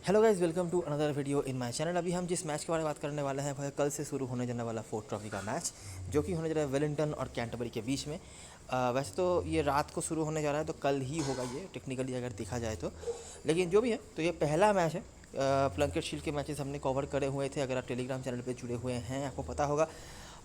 Hello guys, welcome to another video in my channel. अभी हम जिस मैच के बारे में बात करने वाले हैं वह कल से शुरू होने जाने वाला फोर्थ ट्रॉफी का मैच, जो कि होने जा रहा है वेलिंगटन और कैंटरबरी के बीच में। वैसे तो ये रात को शुरू होने जा रहा है, तो कल ही होगा ये टेक्निकली अगर देखा जाए तो। लेकिन जो भी है, तो ये पहला मैच है। प्लंकेट शील्ड के मैचेस हमने कवर करे हुए थे, अगर आप टेलीग्राम चैनल पर जुड़े हुए हैं आपको पता होगा,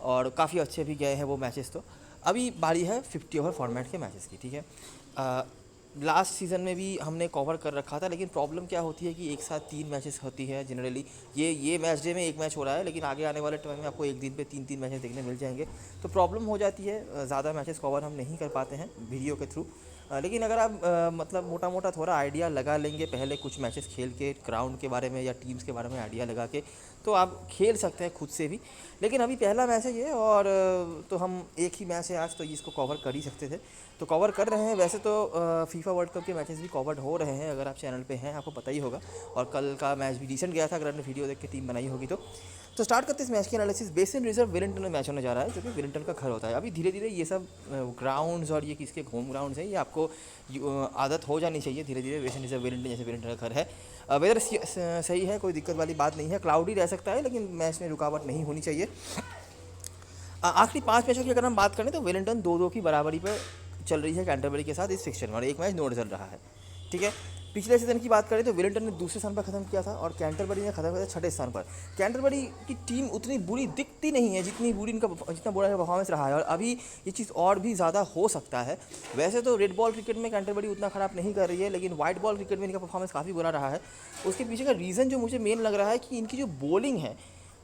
और काफ़ी अच्छे भी गए हैं वो मैचेस। तो अभी बारी है 50 ओवर फॉर्मेट के मैचेस की, ठीक है। लास्ट सीज़न में भी हमने कवर कर रखा था, लेकिन प्रॉब्लम क्या होती है कि एक साथ 3 मैचेस होती है जनरली। ये मैच डे में एक मैच हो रहा है, लेकिन आगे आने वाले टाइम में आपको एक दिन पे 3 मैचेस देखने मिल जाएंगे। तो प्रॉब्लम हो जाती है, ज़्यादा मैचेस कवर हम नहीं कर पाते हैं वीडियो के थ्रू। लेकिन अगर आप मतलब मोटा मोटा थोड़ा आइडिया लगा लेंगे पहले कुछ मैचेस खेल के, ग्राउंड के बारे में या टीम्स के बारे में आइडिया लगा के, तो आप खेल सकते हैं खुद से भी। लेकिन अभी पहला मैच है ये, और तो हम एक ही मैच है आज, तो इसको कवर कर ही सकते थे, तो कवर कर रहे हैं। वैसे तो फीफा वर्ल्ड कप के मैचेस भी कवर्ड हो रहे हैं, अगर आप चैनल पे हैं आपको पता ही होगा। और कल का मैच भी डिसेंट गया था, अगर आपने वीडियो देख के टीम बनाई होगी तो स्टार्ट करते हैं इस मैच की एनालिसिस। बेसिन रिजर्व वेलिंगटन में मैच होने जा रहा है, जो कि वेलिंगटन का घर होता है। अभी धीरे धीरे ये सब ग्राउंड्स और ये किसके होम ग्राउंड्स हैं, ये आपको आदत हो जानी चाहिए धीरे धीरे। बेसिन रिजर्व वेलिंगटन जैसे वेलिंगटन का घर है। वेदर सही है, कोई दिक्कत वाली बात नहीं है, क्लाउडी रह सकता है, लेकिन मैच में रुकावट नहीं होनी चाहिए। आखिरी 5 मैचों की अगर हम बात करें तो वेलिंगटन 2-2 की बराबरी पर चल रही है कैंटरबरी के साथ इस फिक्चर में, और एक मैच नो रिजल्ट रहा है, ठीक है। पिछले सीजन की बात करें तो वेलिंगटन ने दूसरे स्थान पर खत्म किया था, और कैंटरबरी ने खत्म किया था 6ठे स्थान पर। कैंटरबरी की टीम उतनी बुरी दिखती नहीं है जितनी बुरा परफॉर्मेंस रहा है, और अभी ये चीज़ और भी ज़्यादा हो सकता है। वैसे तो रेड बॉल क्रिकेट में कैंटरबरी उतना ख़राब नहीं कर रही है, लेकिन वाइट बॉल क्रिकेट में इनका परफॉर्मेंस काफ़ी बुरा रहा है। उसके पीछे का रीज़न जो मुझे मेन लग रहा है कि इनकी जो बॉलिंग है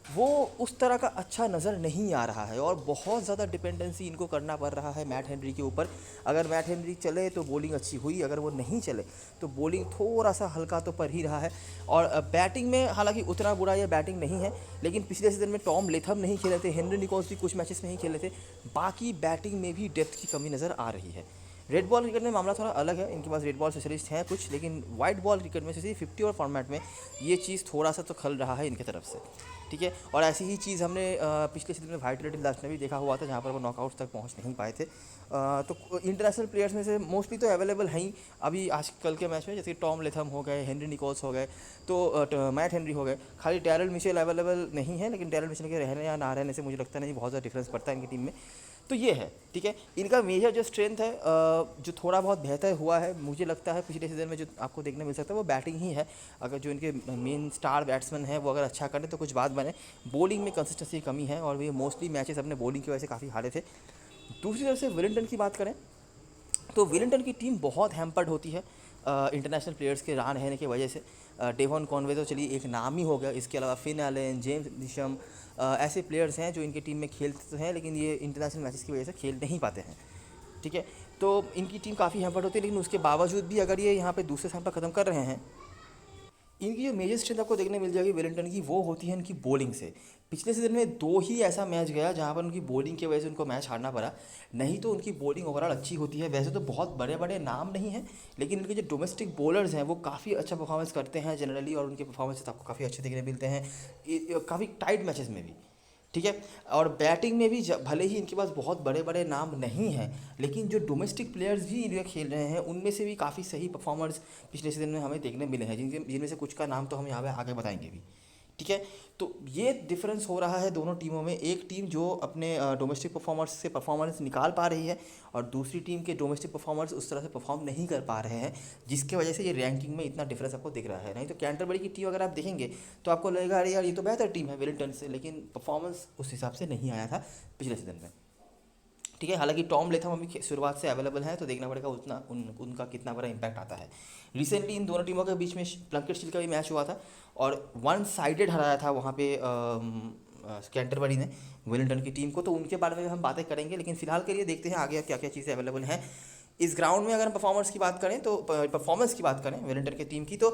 वो उस तरह का अच्छा नज़र नहीं आ रहा है, और बहुत ज़्यादा डिपेंडेंसी इनको करना पड़ रहा है मैट हेनरी के ऊपर। अगर मैट हेनरी चले तो बॉलिंग अच्छी हुई, अगर वो नहीं चले तो बॉलिंग थोड़ा सा हल्का तो पर ही रहा है। और बैटिंग में हालांकि उतना बुरा ये बैटिंग नहीं है, लेकिन पिछले सीजन में टॉम लेथम नहीं खेले थे, हेनरी निकोल्स भी कुछ मैचेस में ही खेले थे। बाकी बैटिंग में भी डेप्थ की कमी नज़र आ रही है। रेड बॉल क्रिकेट में मामला थोड़ा अलग है, इनके पास रेड बॉल स्पेशलिस्ट हैं कुछ, लेकिन वाइट बॉल क्रिकेट में जैसे 50 ओवर फॉर्मेट में ये चीज़ थोड़ा सा तो खल रहा है इनकी तरफ से, ठीक है। और ऐसी ही चीज़ हमने पिछले सीजन में वाइट रेड लास्ट में भी देखा हुआ था, जहाँ पर वो नॉकआउट्स तक पहुँच नहीं पाए थे। तो इंटरनेशनल प्लेयर्स में से मोस्टली तो अवेलेबल हैं ही अभी आज कल के मैच में, जैसे टॉम लेथम हो गए, हेनरी निकोल्स हो गए, तो मैट हेनरी हो गए। खाली डैरल मिचेल अवेलेबल नहीं है, लेकिन डैरल मिचेल के रहने या ना रहने से मुझे लगता नहीं बहुत ज़्यादा डिफरेंस पड़ता है इनकी टीम में। तो ये है, ठीक है। इनका मेजर जो स्ट्रेंथ है, जो थोड़ा बहुत बेहतर हुआ है मुझे लगता है पिछले सीजन में, जो आपको देखने मिल सकता है वो बैटिंग ही है। अगर जो इनके मेन स्टार बैट्समैन है वो अगर अच्छा करें तो कुछ बात बने। बॉलिंग में कंसिस्टेंसी की कमी है, और ये मोस्टली मैचेस अपने बॉलिंग की वजह से काफ़ी हारे थे। दूसरी तरफ से वेलिंगटन की बात करें तो वेलिंगटन की टीम बहुत हैम्पर्ड होती है इंटरनेशनल प्लेयर्स के रान रहने की वजह से। डेवन कॉनवे तो चलिए एक नाम ही हो गया, इसके अलावा फिन एलन, जेम्स निशम, ऐसे प्लेयर्स हैं जो इनकी टीम में खेलते तो हैं, लेकिन ये इंटरनेशनल मैचेस की वजह से खेल नहीं पाते हैं, ठीक है। तो इनकी टीम काफ़ी हैम्पर्ड होती है, लेकिन उसके बावजूद भी अगर ये यहाँ पे दूसरे स्थान पर ख़त्म कर रहे हैं, इनकी जो मेजर स्ट्रेंथ आपको देखने मिल जाएगी वेलिंगटन की, वो होती है इनकी बॉलिंग से। पिछले सीजन में 2 ही ऐसा मैच गया जहाँ पर उनकी बॉलिंग की वजह से उनको मैच हारना पड़ा, नहीं तो उनकी बॉलिंग ओवरऑल अच्छी होती है। वैसे तो बहुत बड़े बड़े नाम नहीं हैं, लेकिन इनके जो डोमेस्टिक बॉलर्स हैं वो काफ़ी अच्छा परफॉर्मेंस करते हैं जनरली, और उनके परफॉर्मेंस आपको काफ़ी अच्छे देखने मिलते हैं काफ़ी टाइट मैचेस में भी, ठीक है। और बैटिंग में भी भले ही इनके पास बहुत बड़े बड़े नाम नहीं हैं, लेकिन जो डोमेस्टिक प्लेयर्स भी इनके खेल रहे हैं उनमें से भी काफ़ी सही परफॉर्मर्स पिछले सीजन में हमें देखने मिले हैं, जिनमें से कुछ का नाम तो हम यहाँ पे आगे बताएंगे भी, ठीक है। तो ये डिफरेंस हो रहा है दोनों टीमों में, एक टीम जो अपने डोमेस्टिक परफॉर्मर्स से परफॉर्मेंस निकाल पा रही है, और दूसरी टीम के डोमेस्टिक परफॉर्मर्स उस तरह से परफॉर्म नहीं कर पा रहे हैं, जिसकी वजह से ये रैंकिंग में इतना डिफरेंस आपको दिख रहा है। नहीं तो कैंटरबरी की टीम अगर आप देखेंगे तो आपको लगेगा अरे यार ये तो बेहतर टीम है वेलिंगटन से, लेकिन परफॉर्मेंस उस हिसाब से नहीं आया था पिछले सीजन में, ठीक है। हालांकि टॉम लेथम अभी शुरुआत से अवेलेबल है, तो देखना पड़ेगा उनका कितना बड़ा इम्पैक्ट आता है। रिसेंटली इन दोनों टीमों के बीच में प्लंकेट शील्ड का भी मैच हुआ था, और वन साइडेड हराया था वहाँ पे कैंटरबरी ने वेलिंगटन की टीम को, तो उनके बारे में हम बातें करेंगे। लेकिन फिलहाल के लिए देखते हैं आगे क्या क्या चीज़ें अवेलेबल हैं इस ग्राउंड में। अगर हम परफॉर्मेंस की बात करें वेलिंगटन की टीम की, तो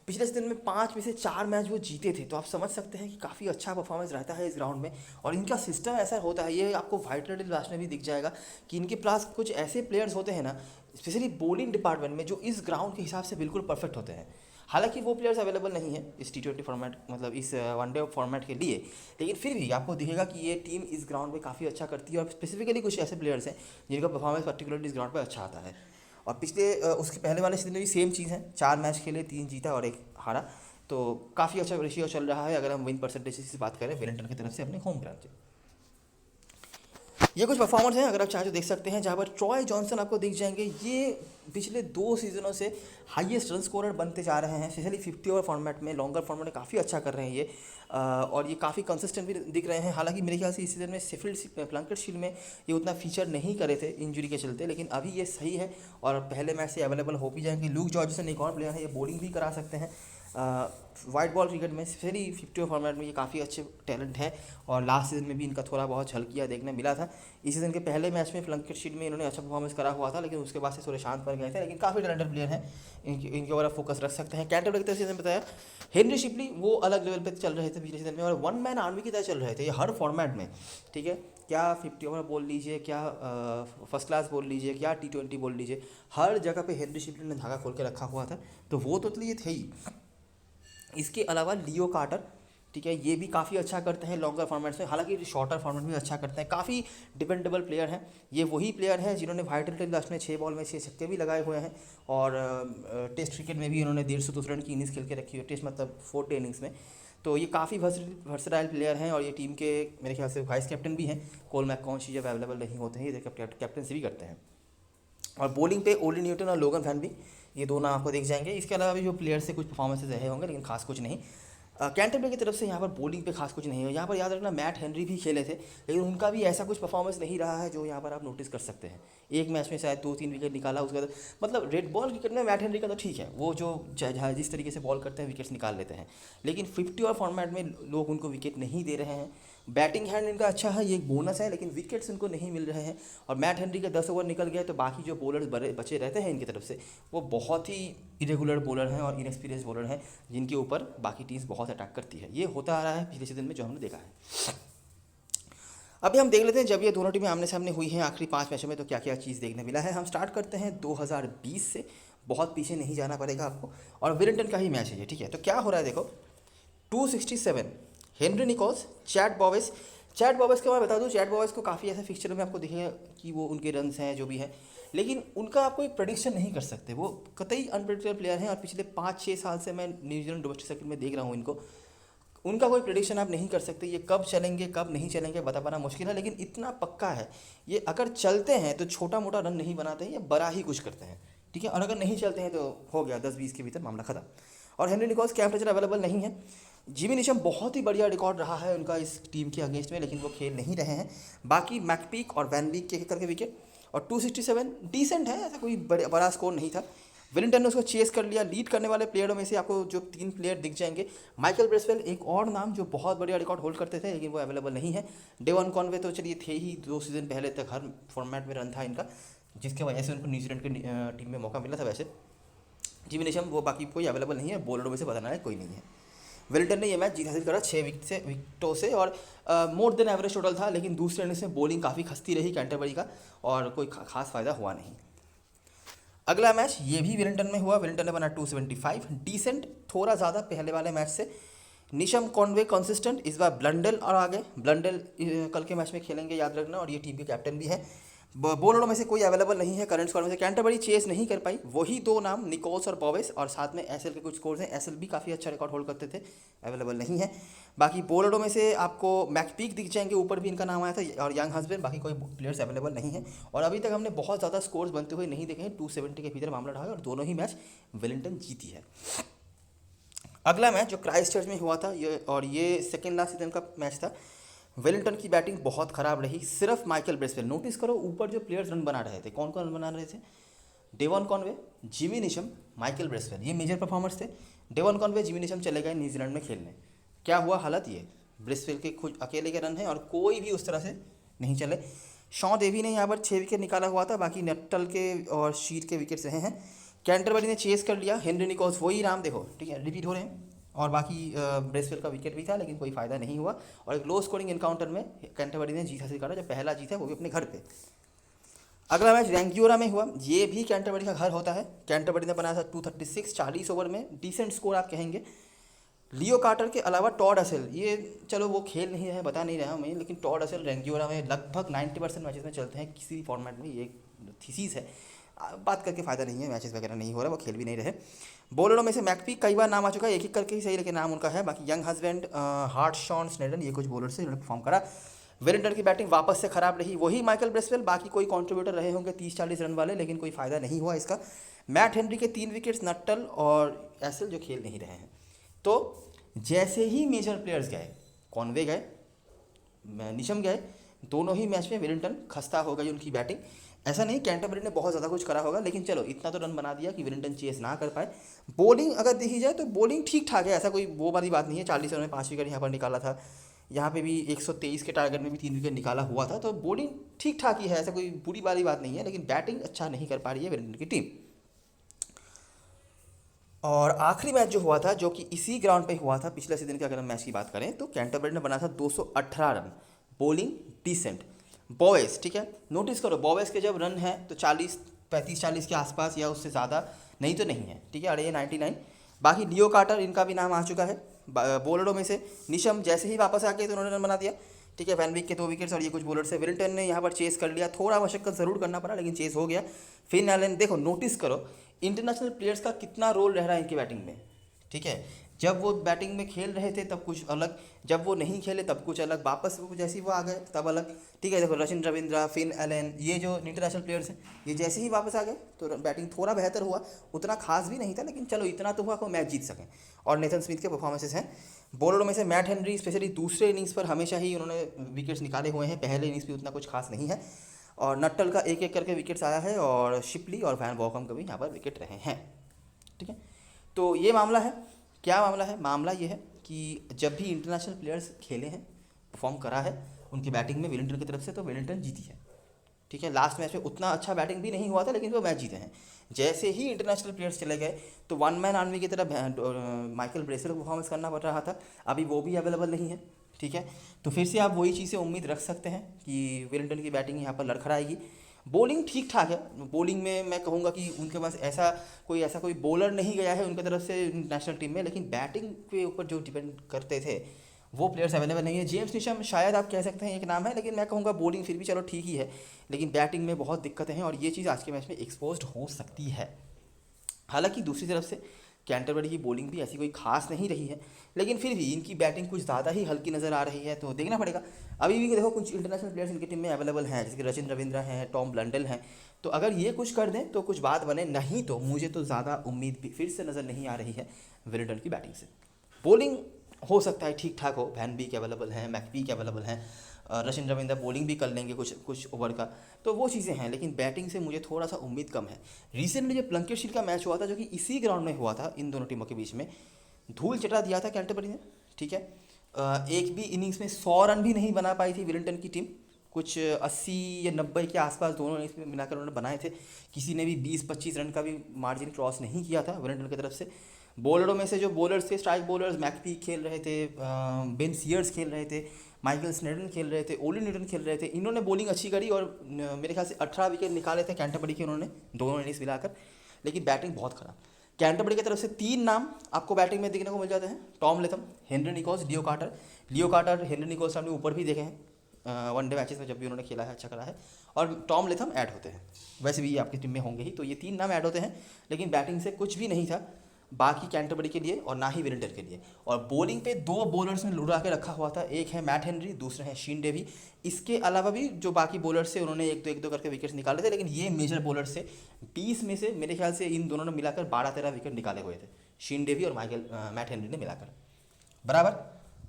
पिछले सीजन में 5 में से 4 मैच वो जीते थे, तो आप समझ सकते हैं कि काफ़ी अच्छा परफॉर्मेंस रहता है इस ग्राउंड में। और इनका सिस्टम ऐसा होता है, ये आपको वाइट रेड लास्ट में भी दिख जाएगा कि इनके पास कुछ ऐसे प्लेयर्स होते हैं ना, स्पेशली बॉलिंग डिपार्टमेंट में, जो इस ग्राउंड के हिसाब से बिल्कुल परफेक्ट होते हैं। हालांकि वो प्लेयर्स अवेलेबल नहीं है इस T20 फॉर्मेट, मतलब इस वनडे फॉर्मेट के लिए, लेकिन फिर भी आपको दिखेगा कि ये टीम इस ग्राउंड में काफ़ी अच्छा करती है, और स्पेसिफिकली कुछ ऐसे प्लेयर्स हैं जिनका परफॉर्मेंस पर्टिकुलरली इस ग्राउंड पर अच्छा आता है। और पिछले उसके पहले वाले सीजन में भी सेम चीज़ है, 4 मैच खेले, 3 जीता और 1 हारा। तो काफ़ी अच्छा रेशियो चल रहा है अगर हम विन परसेंटेज से बात करें वेलिंगटन की तरफ से अपने होम ग्राउंड से। ये कुछ परफॉर्मर्स हैं, अगर आप चाहे तो देख सकते हैं, जहाँ पर ट्रॉय जॉनसन आपको दिख जाएंगे। ये पिछले 2 सीजनों से हाईएस्ट रन स्कोरर बनते जा रहे हैं, स्पेशली 50 ओवर फॉर्मेट में, लॉन्गर फॉर्मेट में काफ़ी अच्छा कर रहे हैं ये। और ये काफ़ी कंसिस्टेंट भी दिख रहे हैं। हालांकि मेरे ख्याल से इस सीज़न में शेफील्ड प्लंकेट शील्ड में ये उतना फीचर नहीं करे थे इंजरी के चलते, लेकिन अभी ये सही है और पहले मैच से अवेलेबल हो भी जाएंगे। लूक जॉर्जसन एक और प्लेयर है, ये बॉलिंग भी करा सकते हैं वाइट बॉल क्रिकेट में, स्पेशली 50 फॉर्मेट में ये काफ़ी अच्छे टैलेंट है। और लास्ट सीजन में भी इनका थोड़ा बहुत झलकिया देखने मिला था। इस सीज़न के पहले मैच में प्लंकेट शील्ड में इन्होंने अच्छा परफॉर्मेंस करा हुआ था, लेकिन उसके बाद से थोड़े शांत पड़ गए थे, लेकिन काफ़ी टैलेंटेड प्लेयर हैं, इनके ऊपर आप फोकस रख सकते हैं। कैंटरबरी की तरह सीजन बताया, हेनरी शिपली वो अलग लेवल पे चल रहे थे पिछले सीजन में और वन मैन आर्मी की तरह चल रहे थे ये हर फॉर्मेट में, ठीक है। क्या 50 ओवर बोल लीजिए, क्या फर्स्ट क्लास बोल लीजिए, क्या T20 बोल लीजिए, हर जगह पे हेनरी शिपली ने धागा खोल के रखा हुआ था, तो वो तो ये थे ही। इसके अलावा लियो कार्टर, ठीक है, ये भी काफ़ी अच्छा करते हैं लॉन्गर फॉर्मेट्स में, हालांकि शॉर्टर फॉर्मेट में अच्छा करते हैं, काफ़ी डिपेंडेबल प्लेयर हैं। ये वही प्लेयर हैं जिन्होंने वाइट लास्ट में 6 बॉल में 6 छक्के भी लगाए हुए हैं और टेस्ट क्रिकेट में भी इन्होंने 150 रन की इनिंग्स खेल के रखी हुई है, टेस्ट मतलब 4 डे इनिंग्स में। तो ये काफ़ी वर्सटाइल प्लेयर हैं और ये टीम के मेरे ख्याल से वाइस कैप्टन भी हैं। कोल मैककॉन्ची जब अवेलेबल नहीं होते हैं ये कैप्टनसी भी करते हैं। और बॉलिंग पे ओली न्यूटन और लोगन फैन भी, ये दो नाम आपको देख जाएंगे। इसके अलावा भी जो प्लेयर से कुछ परफॉर्मेंसेज रहे होंगे, लेकिन खास कुछ नहीं। कैंटरबरी की तरफ से यहाँ पर बॉलिंग पे खास कुछ नहीं है। यहाँ पर याद रखना मैट हेनरी भी खेले थे, लेकिन उनका भी ऐसा कुछ परफॉर्मेंस नहीं रहा है जो यहाँ पर आप नोटिस कर सकते हैं। एक मैच में शायद 2-3 विकेट निकाला, उसके बाद मतलब रेड बॉल क्रिकेट में मैट हेनरी का तो ठीक है, वो जो जिस तरीके से बॉल करते हैं विकेट्स निकाल लेते हैं, लेकिन 50 ओवर फॉर्मेट में लोग उनको विकेट नहीं दे रहे हैं। बैटिंग हैंड इनका अच्छा है, ये एक बोनस है, लेकिन विकेट्स इनको नहीं मिल रहे हैं। और मैट हेनरी के 10 ओवर निकल गए तो बाकी जो बॉलर्स बचे रहते हैं इनकी तरफ से, वो बहुत ही इरेगुलर बॉलर हैं और इनएक्सपीरियंस बॉलर हैं, जिनके ऊपर बाकी टीम्स बहुत अटैक करती है। ये होता आ रहा है पिछले सीजन में जो हमने देखा है। अभी हम देख लेते हैं जब ये दोनों टीमें आमने सामने हुई हैं आखिरी 5 मैचों में तो क्या क्या चीज़ देखने मिला है। हम स्टार्ट करते हैं 2020 से, बहुत पीछे नहीं जाना पड़ेगा आपको, और वेलिंगटन का ही मैच है ये, ठीक है। तो क्या हो रहा है देखो, 267 हेनरी निकोल्स, चैट बॉवेस का मैं बता दूं, चैट बॉवेस को काफ़ी ऐसे फिक्चर में आपको दिखेगा कि वो उनके रन्स हैं जो भी है, लेकिन उनका आप कोई प्रेडिक्शन नहीं कर सकते, वो कतई अनप्रेडिक्टेबल प्लेयर हैं। और पिछले 5-6 साल से मैं न्यूजीलैंड डोमेस्टिक सर्किट में देख रहा हूँ इनको, उनका कोई प्रेडिक्शन आप नहीं कर सकते, ये कब चलेंगे कब नहीं चलेंगे बता पाना मुश्किल है। लेकिन इतना पक्का है, ये अगर चलते हैं तो छोटा मोटा रन नहीं बनाते हैं, ये बड़ा ही कुछ करते हैं, ठीक है। और अगर नहीं चलते हैं तो हो गया 10-20 के भीतर मामला खत्म। और Henry Nichols camp pleasure available नहीं है। जिमी निशम बहुत ही बढ़िया रिकॉर्ड रहा है उनका इस टीम के अगेंस्ट में, लेकिन वो खेल नहीं रहे हैं। बाकी मैकपीक और वैन वीक के करके विकेट, और 267 डिसेंट है, ऐसा कोई बड़ा स्कोर नहीं था। वेलिंगटन ने उसको चेस कर लिया। लीड करने वाले प्लेयरों में से आपको जो 3 प्लेयर दिख जाएंगे, माइकल ब्रेसवेल एक और नाम जो बहुत बढ़िया रिकॉर्ड होल्ड करते थे, लेकिन वो अवेलेबल नहीं है। डेवन कॉनवे तो चलिए थे ही, 2 सीजन पहले तक हर फॉर्मेट में रन था इनका, जिसके वजह से उनको न्यूजीलैंड की टीम में मौका मिला था। वैसे जिमी निशम वो बाकी कोई अवेलेबल नहीं है, बॉलरों में से बताना है कोई नहीं है। वेलिंगटन ने ये मैच जीत हासिल करा 6 विकेटों से, और मोर देन एवरेज टोटल था, लेकिन दूसरे इनिंग्स में बॉलिंग काफ़ी खस्ती रही कैंटरबरी का और कोई खास फ़ायदा हुआ नहीं। अगला मैच ये भी वेलिंगटन में हुआ, वेलिंगटन ने बना 275, डिसेंट थोड़ा ज़्यादा पहले वाले मैच से। निशम कॉनवे कंसिस्टेंट, इस बार ब्लंडल और आगे ब्लंडल कल के मैच में खेलेंगे याद रखना, और ये टीम के कैप्टन भी है। बॉलरों में से कोई अवेलेबल नहीं है करंट स्क्वाड में से, कैंटरबरी चेस नहीं कर पाई, वही 2 नाम निकोल्स और बॉवेस, और साथ में एसएल के कुछ स्कोर्स हैं, एसएल भी काफ़ी अच्छा रिकॉर्ड होल्ड करते थे, अवेलेबल नहीं है। बाकी बॉलरों में से आपको मैकपीक दिख जाएंगे, ऊपर भी इनका नाम आया था, और यंग हस्बैंड, बाकी कोई प्लेयर्स अवेलेबल नहीं है। और अभी तक हमने बहुत ज़्यादा स्कोर्स बनते हुए नहीं देखे हैं, 270 के भीतर मामला रहा है और दोनों ही मैच वेलिंगटन जीती है। अगला मैच जो क्राइस्टचर्च में हुआ था ये सेकेंड लास्ट सीजन का मैच था। वेलिंगटन की बैटिंग बहुत ख़राब रही, सिर्फ माइकल ब्रेसवेल, नोटिस करो ऊपर जो प्लेयर्स रन बना रहे थे, कौन कौन रन बना रहे थे, Devon Conway, Jimmy Neesham, Michael Bracewell, ये मेजर परफॉर्मर्स थे। डेवन कॉनवे, जिमी निशम चले गए न्यूजीलैंड में खेलने, क्या हुआ हालत, ये ब्रेसवेल के खुद अकेले के रन हैं और कोई भी उस तरह से नहीं चले। शॉ देवी ने यहाँ पर 6 विकेट निकाला हुआ था, बाकी नट्टल के और शीर के विकेट्स रहे हैं। कैंटरबरी ने चेस कर लिया, हेनरी निकोल्स वही नाम देखो, ठीक है, रिपीट हो रहे हैं, और बाकी ब्रेसवेल का विकेट भी था, लेकिन कोई फ़ायदा नहीं हुआ। और एक लो स्कोरिंग एनकाउंटर में कैंटरबरी ने जीत हासिल करा, जो पहला जीत है वो भी अपने घर पे। अगला मैच रैंगियोरा में हुआ, ये भी कैंटरबरी का घर होता है। कैंटरबरी ने बनाया था 236, 40 ओवर में, डिसेंट स्कोर आप कहेंगे। लियो कार्टर के अलावा टॉड असेल, ये चलो वो खेल नहीं रहे हैं, बता नहीं रहा हूँ मैं, लेकिन टॉड असेल रैंगियोरा में लगभग 90% मैचेस में चलते हैं किसी भी फॉर्मेट में, ये थीसिस है। बात करके फ़ायदा नहीं है, मैचेस वगैरह नहीं हो रहा, वो खेल भी नहीं रहे। बॉलरों में से मैकपी कई बार नाम आ चुका है, एक एक करके ही सही लेके नाम उनका है। बाकी यंग हस्बैंड, हार्टशॉन, स्नेडन, ये कुछ बॉलर से जिन्होंने परफॉर्म करा। वेलिंगटन की बैटिंग वापस से खराब रही, वही माइकल ब्रेसवेल, बाकी कोई कंट्रीब्यूटर रहे होंगे 30-40 रन वाले, लेकिन कोई फ़ायदा नहीं हुआ इसका। मैट हेनरी के 3 विकेट्स, नट्टल और एसल जो खेल नहीं रहे हैं। तो जैसे ही मेजर प्लेयर्स गए, कॉनवे गए, निशम गए, दोनों ही मैच में वेलिंगटन खस्ता हो गई उनकी बैटिंग। ऐसा नहीं कैंटरबरी ने बहुत ज़्यादा कुछ करा होगा, लेकिन चलो इतना तो रन बना दिया कि वेलिंगटन चेस ना कर पाए। बॉलिंग अगर देखी जाए तो बॉलिंग ठीक ठाक है, ऐसा कोई वो वाली बात नहीं है। 40 रन में 5 विकेट यहाँ पर निकाला था, यहाँ पे भी 123 के टारगेट में भी 3 विकेट निकाला हुआ था। तो बॉलिंग ठीक ठाक ही है, ऐसा कोई बुरी वाली बात नहीं है, लेकिन बैटिंग अच्छा नहीं कर पा रही है वेलिंगटन की टीम। और आखिरी मैच जो हुआ था, जो कि इसी ग्राउंड पे हुआ था पिछले सीजन के, अगर हम मैच की बात करें तो कैंटरबरी ने बना था 218 रन, बॉलिंग डिसेंट। बॉवेस, ठीक है, नोटिस करो बॉवेस के जब रन है तो 35-40 के आसपास या उससे ज़्यादा, नहीं तो नहीं है, ठीक है, अरे ये 99। बाकी लियो कार्टर, इनका भी नाम आ चुका है। बॉलरों में से निशम जैसे ही वापस आके तो उन्होंने रन बना दिया, ठीक है, वैन विक के 2 विकेट्स और ये कुछ बॉलर से। विलिंगटन ने यहाँ पर चेस कर लिया, थोड़ा मशक्कत ज़रूर करना पड़ा लेकिन चेस हो गया। फिन एलन, देखो नोटिस करो इंटरनेशनल प्लेयर्स का कितना रोल रह रहा है इनकी बैटिंग में, ठीक है। जब वो बैटिंग में खेल रहे थे तब कुछ अलग, जब वो नहीं खेले तब कुछ अलग, वापस वो जैसे ही वो आ गए तब अलग, ठीक है। देखो रचिन रविंद्रा, फिन एलन, ये जो इंटरनेशनल प्लेयर्स हैं, ये जैसे ही वापस आ गए तो बैटिंग थोड़ा बेहतर हुआ, उतना खास भी नहीं था लेकिन चलो इतना तो हुआ को मैच जीत सकें। और नेथन स्मिथ के परफॉर्मेंसेस हैं। बॉलरों में से मैट हेनरी स्पेशली दूसरे इनिंग्स पर हमेशा ही उन्होंने विकेट्स निकाले हुए हैं, पहले इनिंग्स भी उतना कुछ खास नहीं है। और नट्टल का एक एक करके विकेट्स आया है, और शिपली और वैन वॉकम का भी यहाँ पर विकेट रहे हैं, ठीक है। तो ये मामला है, क्या मामला है, मामला ये है कि जब भी इंटरनेशनल प्लेयर्स खेले हैं, परफॉर्म करा है उनकी बैटिंग में वेलिंगटन की तरफ से, तो वेलिंगटन जीती है, ठीक है। लास्ट मैच में उतना अच्छा बैटिंग भी नहीं हुआ था लेकिन वो मैच जीते हैं। जैसे ही इंटरनेशनल प्लेयर्स चले गए तो वन मैन आर्मी की तरह माइकल ब्रेसवेल को परफॉर्मेंस करना पड़ रहा था, अभी वो भी अवेलेबल नहीं है, ठीक है। तो फिर से आप वही चीज़ें उम्मीद रख सकते हैं कि वेलिंगटन की बैटिंग यहाँ पर लड़खड़ाएगी। बॉलिंग ठीक ठाक है, बॉलिंग में मैं कहूँगा कि उनके पास ऐसा कोई बॉलर नहीं गया है उनकी तरफ से नेशनल टीम में, लेकिन बैटिंग के ऊपर जो डिपेंड करते थे वो प्लेयर्स अवेलेबल नहीं है। जेम्स निशम शायद आप कह सकते हैं एक नाम है, लेकिन मैं कहूँगा बॉलिंग फिर भी चलो ठीक ही है, लेकिन बैटिंग में बहुत दिक्कतें हैं और ये चीज़ आज के मैच में एक्सपोज्ड हो सकती है। हालांकि दूसरी तरफ से कैंटरबरी की बॉलिंग भी ऐसी कोई खास नहीं रही है, लेकिन फिर भी इनकी बैटिंग कुछ ज़्यादा ही हल्की नज़र आ रही है, तो देखना पड़ेगा। अभी भी देखो कुछ इंटरनेशनल प्लेयर्स इनकी टीम में अवेलेबल हैं, जैसे कि रचिन रविंद्रा हैं, टॉम ब्लंडल हैं, तो अगर ये कुछ कर दें तो कुछ बात बने, नहीं तो मुझे तो ज़्यादा उम्मीद भी फिर से नज़र नहीं आ रही है वेलिंगटन की बैटिंग से। बॉलिंग हो सकता है ठीक ठाक हो, वैन बीक अवेलेबल हैं, मैकपी के अवेलेबल हैं, रचिन रविंद्र बॉलिंग भी कर लेंगे कुछ ओवर का, तो वो चीज़ें हैं, लेकिन बैटिंग से मुझे थोड़ा सा उम्मीद कम है। रिसेंटली जो प्लंकेट शील्ड का मैच हुआ था, जो कि इसी ग्राउंड में हुआ था इन दोनों टीमों के बीच में, धूल चटा दिया था कैंटरबरी ने, ठीक है। एक भी इनिंग्स में 100 रन भी नहीं बना पाई थी वेलिंगटन की टीम, कुछ 80 या 90 के आसपास दोनों इनिंग्स में मिलाकर उन्होंने बनाए थे, किसी ने भी 20-25 रन का भी मार्जिन क्रॉस नहीं किया था वेलिंगटन की तरफ से। बॉलरों में से जो बॉलर्स थे, स्ट्राइक बॉलर्स, मैकपी खेल रहे थे, बेन सीयर्स खेल रहे थे, माइकल स्नेडन खेल रहे थे, ओली न्यूटन खेल रहे थे, इन्होंने बॉलिंग अच्छी करी और मेरे ख्याल से 18 विकेट निकाले थे कैंटरबरी के उन्होंने दोनों इनिंग्स मिलाकर, लेकिन बैटिंग बहुत खराब। कैंटरबरी की तरफ से 3 नाम आपको बैटिंग में देखने को मिल जाते हैं, टॉम लेथम, हेनरी निकोल्स, लियो कार्टर, हेनरी निकोल्स हमने ऊपर भी देखे हैं वनडे मैचेस में, जब भी उन्होंने खेला है अच्छा करा है, और टॉम लेथम ऐड होते हैं, वैसे भी ये आपकी टीम में होंगे ही, तो ये 3 नाम ऐड होते हैं, लेकिन बैटिंग से कुछ भी नहीं था बाकी कैंटरबरी के लिए और ना ही वेलिंगटन के लिए। और बॉलिंग पे 2 बॉलर्स ने लुढ़ा के रखा हुआ था, एक है मैट हेनरी, दूसरे हैं शीन डेवी। इसके अलावा भी जो बाकी बॉलर्स थे उन्होंने एक दो करके विकेट्स निकाले थे, लेकिन ये मेजर बॉलर्स से 20 में से मेरे ख्याल से इन दोनों ने मिलाकर 12-13 विकेट निकाले हुए थे, शीन डेवी और मैट हेनरी ने मिलाकर, बराबर।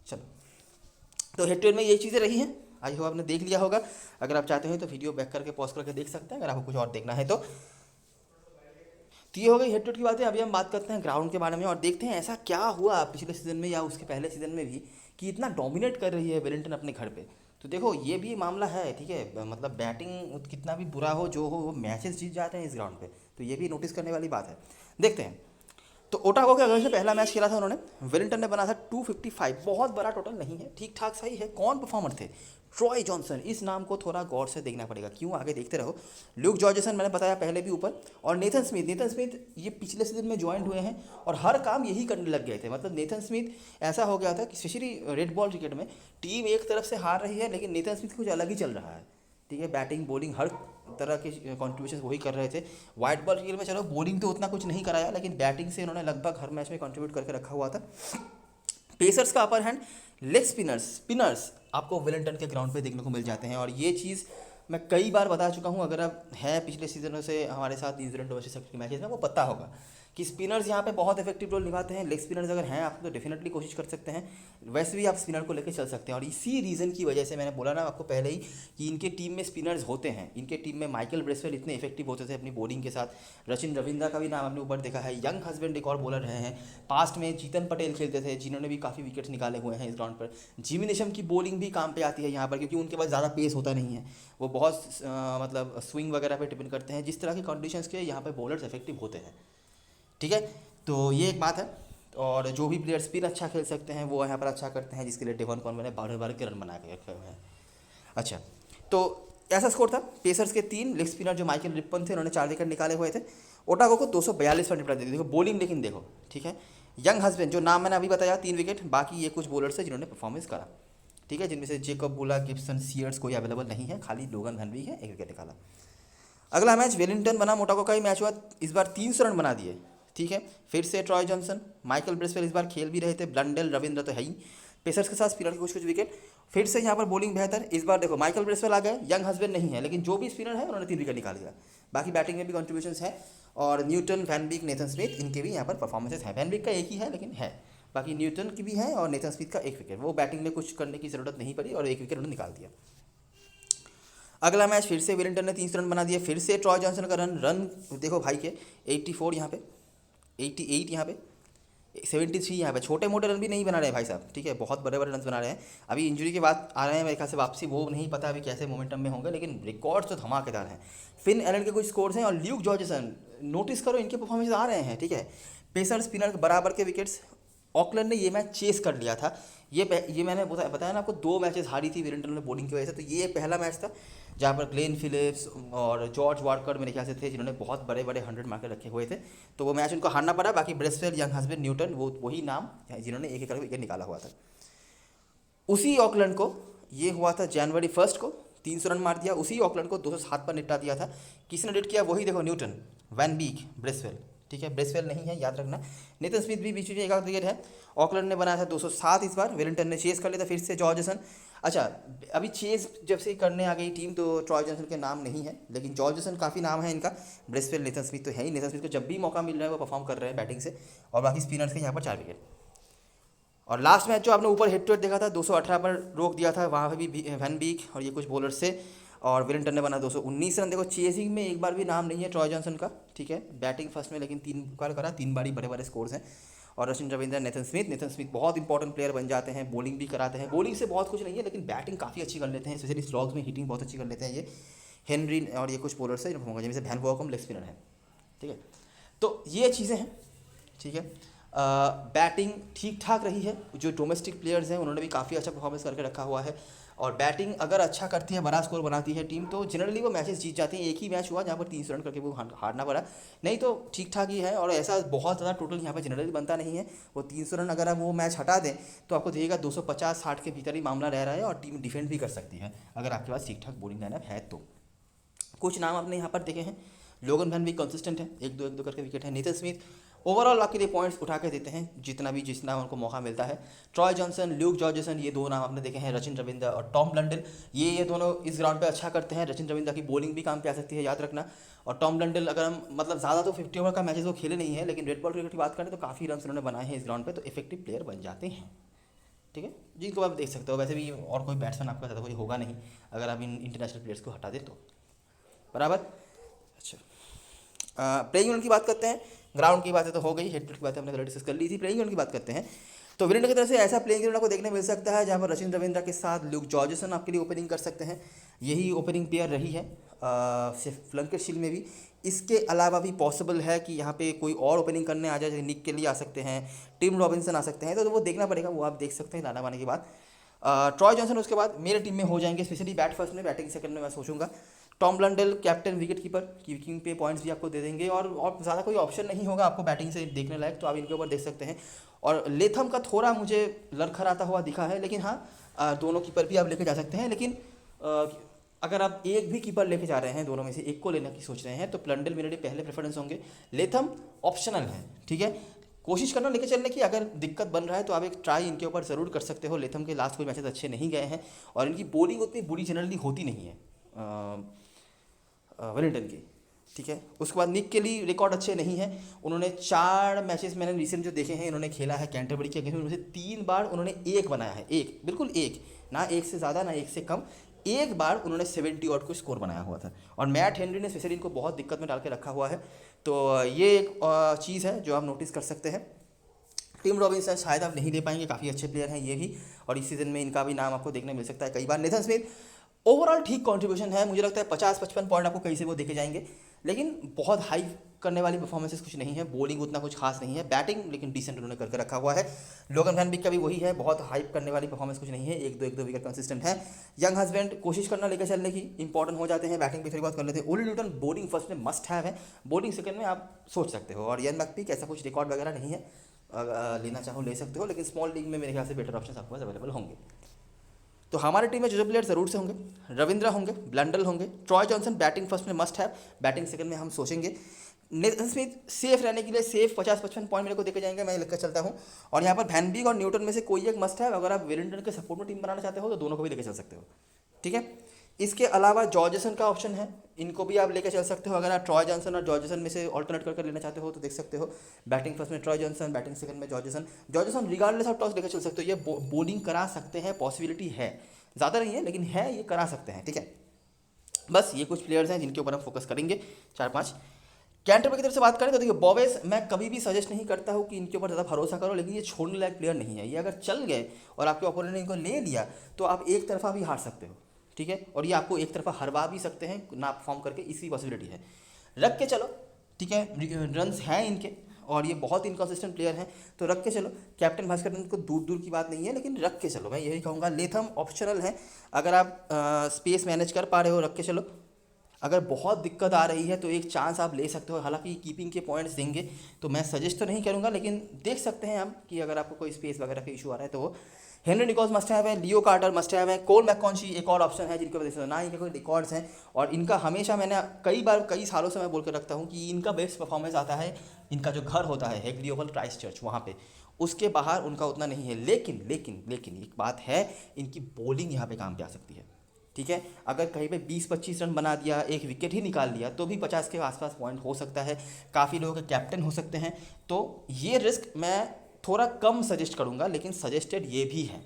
चलो, तो हेड टू हेड में ये चीज़ें रही हैं, आई होप आपने देख लिया होगा। अगर आप चाहते हैं तो वीडियो बैक करके पॉज करके देख सकते हैं, अगर आपको कुछ और देखना है तो ये हो गई हेड टू हेड की बातें। अभी हम बात करते हैं ग्राउंड के बारे में और देखते हैं ऐसा क्या हुआ पिछले सीजन में या उसके पहले सीजन में भी कि इतना डोमिनेट कर रही है वेलिंगटन अपने घर पे। तो देखो ये भी मामला है, ठीक है, मतलब बैटिंग कितना भी बुरा हो जो हो, वो मैचेस जीत जाते हैं इस ग्राउंड पे, तो ये भी नोटिस करने वाली बात है। देखते हैं, तो ओटागो के अगर से पहला मैच खेला था उन्होंने, वेलिंगटन ने बना था 255, बहुत बड़ा टोटल नहीं है, ठीक ठाक सही है। कौन परफॉर्मर थे? ट्रॉय जॉनसन, इस नाम को थोड़ा गौर से देखना पड़ेगा, क्यों, आगे देखते रहो। ल्यूक जॉर्जेसन मैंने बताया पहले भी ऊपर, और नेथन स्मिथ ये पिछले सीजन में ज्वाइंट हुए हैं और हर काम यही करने लग गए थे। मतलब नेथन स्मिथ ऐसा हो गया था कि स्पेशली रेड बॉल क्रिकेट में टीम एक तरफ से हार रही है लेकिन नेथन स्मिथ कुछ अलग ही चल रहा है, ठीक है, बैटिंग बॉलिंग हर तरह के कॉन्ट्रीब्यूशन वही कर रहे थे। वाइट बॉल क्रिकेट में चलो बॉलिंग तो उतना कुछ नहीं कराया, लेकिन बैटिंग से इन्होंने लगभग हर मैच में कंट्रीब्यूट करके रखा हुआ था। पेसर्स का अपर हैंड, लेग स्पिनर्स आपको वेलिंगटन के ग्राउंड पे देखने को मिल जाते हैं, और ये चीज़ मैं कई बार बता चुका हूँ। अगर आप हैं पिछले सीजनों से हमारे साथ न्यूजीलैंड वर्सेस के मैचेस में, वो पता होगा कि स्पिनर्स यहाँ पे बहुत इफेक्टिव रोल निभाते हैं। लेग स्पिनर्स अगर हैं आप तो डेफिनेटली कोशिश कर सकते हैं, वैसे भी आप स्पिनर को लेकर चल सकते हैं। और इसी रीज़न की वजह से मैंने बोला ना आपको पहले ही कि इनके टीम में स्पिनर्स होते हैं। इनके टीम में माइकल ब्रेसवेल इतने इफेक्टिव होते थे अपनी बॉलिंग के साथ। रचिन रविंद्रा का भी नाम हमने ऊपर देखा है। यंग हस्बैंड एक और बॉलर रहे हैं। पास्ट में जीतन पटेल खेलते थे, जिन्होंने भी काफ़ी विकेट्स निकाले हुए हैं इस ग्राउंड पर। जिमी नेशम की बॉलिंग भी काम पे आती है यहाँ पर, क्योंकि उनके पास ज़्यादा पेस होता नहीं है, वो बहुत मतलब स्विंग वगैरह पे डिपेंड करते हैं। जिस तरह की कंडीशंस के यहाँ पे बॉलर्स इफेक्टिव होते हैं, ठीक है। तो ये एक बात है। और जो भी प्लेयर स्पिन अच्छा खेल सकते हैं वो यहाँ पर अच्छा करते हैं, जिसके लिए डेवन कॉनवे ने 12 के रन बना के रखे हुए हैं। अच्छा, तो ऐसा स्कोर था। पेसर्स के 3 लेग स्पिनर जो माइकल रिप्पन थे, उन्होंने 4 विकेट निकाले हुए थे। ओटागो को 242 रन निपटा दिए। देखो बॉलिंग लेकिन देखो, ठीक है। यंग हस्बैंड जो नाम मैंने अभी बताया 3 विकेट, बाकी ये कुछ बॉलर्स है जिन्होंने परफॉर्मेंस करा, ठीक है, जिनमें से जेकब बुला, गिब्सन, सीयर्स कोई अवेलेबल नहीं है, खाली लोगन धनवी है, 1 विकेट निकाला। अगला मैच वेलिंगटन बनाम ओटागो का ही मैच हुआ। इस बार 300 रन बना दिए, ठीक है। फिर से ट्रॉय जॉनसन, माइकल ब्रेसवेल इस बार खेल भी रहे थे, ब्लंडेल, रविंद्र तो है ही। पेसर्स के साथ स्पिनर के कुछ विकेट। फिर से यहाँ पर बॉलिंग बेहतर। इस बार देखो माइकल ब्रेसवेल आ गए, यंग हस्बैंड नहीं है, लेकिन जो भी स्पिनर है उन्होंने 3 विकेट निकाल दिया। बाकी बैटिंग में भी कॉन्ट्रीब्यूशंस है। और Newton, Van Beek, Nathan Smith, इनके भी यहाँ पर परफॉर्मेंसेस हैं। वैन बीक का एक ही है लेकिन है, बाकी न्यूटन की भी है और नेथन स्मिथ का 1 विकेट। वो बैटिंग में कुछ करने की ज़रूरत नहीं पड़ी और 1 विकेट उन्होंने निकाल दिया। अगला मैच फिर से वेलिंगटन ने 300 रन बना दिए। फिर से ट्रॉय जॉनसन का रन देखो भाई के 84 यहाँ पे, 88 यहाँ पे, 73 यहाँ पे। छोटे मोटे रन भी नहीं बना रहे भाई साहब, ठीक है, बहुत बड़े बड़े रन बना रहे हैं। अभी इंजरी के बाद आ रहे हैं मेरे ख्याल से वापसी, वो नहीं पता अभी कैसे मोमेंटम में होंगे, लेकिन रिकॉर्ड्स तो धमाकेदार हैं। फिन एलन के कुछ स्कोर्स हैं और ल्यूक जॉर्जसन, नोटिस करो इनके परफॉर्मेंस आ रहे हैं, ठीक है। पेसर स्पिनर बराबर के विकेट्स। ऑकलैंड ने ये मैच चेस कर लिया था। ये मैंने बताया ना आपको, 2 मैचेस हारी थी वेलिंगटन में बॉलिंग की वजह से। तो ये पहला मैच था जहाँ पर ग्लेन फिलिप्स और जॉर्ज वार्कर मेरे ख्याल से थे, जिन्होंने बहुत बड़े बड़े 100 मार्कर रखे हुए थे। तो वो मैच उनको हारना पड़ा। बाकी ब्रेसवेल, यंग हस्बैंड, न्यूटन, वो वही नाम जिन्होंने 1 विकेट निकाला हुआ था। उसी ऑकलैंड को ये हुआ था जनवरी 1 को, 300 रन मार दिया। उसी ऑकलैंड को 207 पर निपटा दिया था। किसने डेट किया? वही देखो, न्यूटन, वैन बीक, ब्रेसवेल, ठीक है। ब्रेसवेल नहीं है, याद रखना। नेथन स्मिथ भी बीच में 1 विकेट है। ऑकलैंड ने बनाया था 207 इस बार। वेलिंगटन ने चेस कर लिया था फिर से जॉर्जसन। अच्छा, अभी चेस जब से करने आ गई टीम तो ट्रॉय जॉनसन के नाम नहीं है, लेकिन जॉर्जसन काफ़ी नाम है इनका। ब्रेसवेल, नेथन स्मिथ तो है ही। नेथन स्मिथ को जब भी मौका मिल रहा है वो परफॉर्म कर रहे हैं बैटिंग से। और बाकी स्पिनर्स के यहाँ पर 4 विकेट। और लास्ट मैच जो आपने ऊपर हेड टू हेड देखा था, 218 पर रोक दिया था, वहाँ पर भी वैन बीक और ये कुछ बॉलर्स से। और वेलिंगटन ने बना 219 रन। देखो चेसिंग में एक बार भी नाम नहीं है ट्रॉय जॉनसन का, ठीक है। बैटिंग फर्स्ट में लेकिन 3 बार करा, 3 बार ही बड़े बड़े स्कोर्स हैं। और रचिन रविंद्र, नेथन स्मिथ बहुत इंपॉर्टेंट प्लेयर बन जाते हैं, बॉलिंग भी कराते हैं। बॉलिंग से बहुत कुछ नहीं है, लेकिन बैटिंग काफ़ी अच्छी कर लेते हैं, स्पेशली स्लॉग्स में हिटिंग बहुत अच्छी कर लेते हैं ये। हेनरी और ये कुछ बॉलर्स हैं, जैसे वैन वॉकम लेग स्पिनर है, ठीक है। तो ये चीज़ें हैं, ठीक है। बैटिंग ठीक ठाक रही है। जो डोमेस्टिक प्लेयर्स हैं उन्होंने भी काफ़ी अच्छा परफॉर्मेंस करके रखा हुआ है। और बैटिंग अगर अच्छा करती है, बड़ा स्कोर बनाती है टीम, तो जनरली वो मैचेस जीत जाती हैं। एक ही मैच हुआ जहाँ पर 300 रन करके वो हारना पड़ा, नहीं तो ठीक ठाक ही है। और ऐसा बहुत ज़्यादा टोटल यहाँ पर जनरली बनता नहीं है। वो 300 रन अगर आप वो मैच हटा दें तो आपको देखिएगा 250-60 के भीतर ही मामला रह रहा है और टीम डिफेंड भी कर सकती है अगर आपके पास ठीक ठाक बॉलिंग लाइनअप है तो। कुछ नाम आपने यहाँ पर देखे हैं। लोगन वैन भी कंसिस्टेंट है, 1-2 करके विकेट है। नेथन स्मिथ ओवरऑल आपके लिए पॉइंट्स उठा के देते हैं जितना उनको मौका मिलता है। ट्रॉय जॉनसन, ल्यूक जॉर्जसन, ये 2 नाम आपने देखे हैं। रचिन रविंद्र और टॉम ब्लंडेल, ये दोनों इस ग्राउंड पे अच्छा करते हैं। रचिन रविंद्र की बॉलिंग भी काम पे आ सकती है, याद रखना। और टॉम ब्लंडेल अगर हम मतलब ज़्यादा तो 50 ओवर का मैचेस वो खेले नहीं है, लेकिन रेड बॉल क्रिकेट की बात करें तो काफ़ी रन उन्होंने बनाए हैं इस ग्राउंड पर, तो इफेक्टिव प्लेयर बन जाते हैं, ठीक है। जिनको आप देख सकते हो। वैसे भी और कोई बैट्समैन आपका ज़्यादा कोई होगा नहीं अगर आप इन इंटरनेशनल प्लेयर्स को हटा दें तो, बराबर। अच्छा, प्लेइंग यूनिट की बात करते हैं। ग्राउंड की बातें तो हो गई, हेड टू हेड की बातें हमने पहले डिस्कस कर ली थी। प्लेइंग यूनिट की बात करते हैं तो वेलिंगटन की तरफ से ऐसा प्लेइंग यूनिट आपको देखने मिल सकता है जहाँ पर रचिन रविंद्र के साथ ल्यूक जॉर्जसन आपके लिए ओपनिंग कर सकते हैं। यही ओपनिंग पेयर रही है सिर्फ प्लंकेट शील्ड में भी। इसके अलावा भी पॉसिबल है कि यहाँ पे कोई और ओपनिंग करने आ जाए, जैसे निक केली आ सकते हैं, टिम रॉबिन्सन आ सकते हैं, तो वो देखना पड़ेगा, वो आप देख सकते हैं लाना पाने के बाद। ट्रॉय जॉनसन उसके बाद मेरे टीम में हो जाएंगे, स्पेशली बैट फर्स्ट में, बैटिंग सेकंड में मैं सोचूंगा। Tom Blundell captain, wicket keeper, keeping पे पॉइंट्स भी आपको दे देंगे। और ज़्यादा कोई ऑप्शन नहीं होगा आपको बैटिंग से देखने लायक, तो आप इनके ऊपर देख सकते हैं। और लेथम का थोड़ा मुझे लड़खड़ाता हुआ दिखा है, लेकिन हाँ दोनों कीपर भी आप लेके जा सकते हैं। लेकिन अगर आप एक भी कीपर लेके जा रहे हैं, दोनों में से एक को लेने की सोच रहे हैं, तो प्लंडल मिनेटी पहले प्रेफरेंस होंगे, लेथम ऑप्शनल है, ठीक है। कोशिश करना लेके चलने की, अगर दिक्कत बन रहा है तो आप एक ट्राई इनके ऊपर ज़रूर कर सकते हो। लेथम के लास्ट कोई मैचेस अच्छे नहीं गए हैं और इनकी बॉलिंग उतनी बुरी जनरली होती नहीं है वेलिंगटन की, ठीक है। उसके बाद निक के लिए रिकॉर्ड अच्छे नहीं है। उन्होंने 4 मैचेस मैंने रिसेंट जो देखे हैं, इन्होंने खेला है कैंटरबरी के अगेंस्ट में, उनसे 3 बार उन्होंने एक बनाया है, एक बिल्कुल एक, ना एक से ज़्यादा ना एक से कम, एक बार उन्होंने 70 ऑट को स्कोर बनाया हुआ था। और मैट हेनरी ने स्पेशली इनको बहुत दिक्कत में डाल के रखा हुआ है। तो ये एक चीज़ है जो आप नोटिस कर सकते हैं। टिम रॉबिन्सन शायद आप नहीं ले पाएंगे, काफ़ी अच्छे प्लेयर हैं ये भी, और इस सीज़न में इनका भी नाम आपको देखने मिल सकता है कई बार। नेथन स्मिथ ओवरऑल ठीक कंट्रीब्यूशन है, मुझे लगता है 50-55 पॉइंट आपको कहीं से वो देखे जाएंगे, लेकिन बहुत हाई करने वाली परफॉर्मेंसेस कुछ नहीं है। बॉलिंग उतना कुछ खास नहीं है, बैटिंग लेकिन डिसेंट उन्होंने करके रखा हुआ है। लोगन वैन बिक का भी वही है, बहुत हाइप करने वाली परफॉर्मेंस कुछ नहीं है, एक दो विकेट कंसिस्टेंट है। यंग हस्बैंड कोशिश करना लेकर चलने की, इंपॉर्टेंट हो जाते हैं, बैटिंग भी थोड़ी बहुत कर लेते हैं। ओली न्यूटन बॉलिंग फर्स्ट में मस्ट हैव है, बॉलिंग सेकंड में आप सोच सकते हो। और यन मैकपीक ऐसा कुछ रिकॉर्ड वगैरह नहीं है, लेना चाहो ले सकते हो, लेकिन स्मॉल लीग में मेरे ख्याल से बेटर ऑप्शन आपके पास अवेलेबल होंगे। तो हमारी टीम में जो प्लेयर ज़रूर से होंगे, रविंद्रा होंगे, ब्लंडल होंगे, ट्रॉय जॉनसन बैटिंग फर्स्ट में मस्ट है, बैटिंग सेकंड में हम सोचेंगे। नेथन स्मिथ सेफ रहने के लिए सेफ 50-55 पॉइंट मेरे को देके जाएंगे, मैं लेकर चलता हूँ। और यहाँ पर वैन बीक और न्यूटन में से कोई एक मस्ट है, अगर आप वेलिंगटन के सपोर्ट में टीम बनाना चाहते हो तो दोनों को भी लेकर चल सकते हो, ठीक है। इसके अलावा जॉर्जसन का ऑप्शन है, इनको भी आप लेकर चल सकते हो। अगर आप ट्रॉय जॉनसन और जॉर्जसन में से ऑल्टरनेट करके लेना चाहते हो तो देख सकते हो। बैटिंग फर्स्ट में ट्रॉय जॉनसन, बैटिंग सेकंड में जॉर्जसन रिगार्डलेस ऑफ टॉस लेकर चल सकते हो। ये बॉलिंग करा सकते हैं, पॉसिबिलिटी है, ज़्यादा नहीं है लेकिन है, ये करा सकते हैं, ठीक है। बस ये कुछ प्लेयर्स हैं जिनके ऊपर हम फोकस करेंगे, 4-5। कैंटरबरी की तरफ से बात करें तो देखिए, बॉवेस मैं कभी भी सजेस्ट नहीं करता हूँ कि इनके ऊपर ज़्यादा भरोसा करो, लेकिन ये छोड़ने लायक प्लेयर नहीं है। ये अगर चल गए और आपके ओपोनेंट ने इनको ले लिया तो आप एक तरफा भी हार सकते हो, ठीक है। और ये आपको एक तरफा हरवा भी सकते हैं ना परफॉर्म करके, इसी पॉसिबिलिटी है। रख के चलो, ठीक है, रन्स हैं इनके और ये बहुत इनकन्सिस्टेंट प्लेयर हैं, तो रख के चलो। कैप्टन भास्कर को दूर की बात नहीं है, लेकिन रख के चलो, मैं यही कहूँगा। लेथम ऑप्शनल है, अगर आप स्पेस मैनेज कर पा रहे हो रख के चलो। अगर बहुत दिक्कत आ रही है तो एक चांस आप ले सकते हो, हालांकि कीपिंग के पॉइंट्स देंगे तो मैं सजेस्ट तो नहीं करूँगा, लेकिन देख सकते हैं आप कि अगर आपको कोई स्पेस वगैरह का इशू आ रहा है तो वो। हेनरी निकोल्स मस्ट हैव है, लियो कार्टर मस्ट हैव है, कोल मैककॉन्ची एक और ऑप्शन है जिनके वजह से ना इनके कोई रिकॉर्ड्स हैं। और इनका हमेशा मैंने कई सालों से मैं बोल कर रखता हूँ कि इनका बेस्ट परफॉर्मेंस आता है, इनका जो घर होता है हेगली ओवल क्राइस्टचर्च, वहाँ पे, उसके बाहर उनका उतना नहीं है। लेकिन एक बात है, इनकी बॉलिंग यहाँ पे काम पे आ सकती है, ठीक है। अगर कहीं पे 20-25 रन बना दिया, एक विकेट ही निकाल लिया, तो भी 50 के आसपास पॉइंट हो सकता है, काफ़ी लोगों के कैप्टन हो सकते हैं। तो ये रिस्क मैं थोड़ा कम सजेस्ट करूँगा, लेकिन सजेस्टेड ये भी है,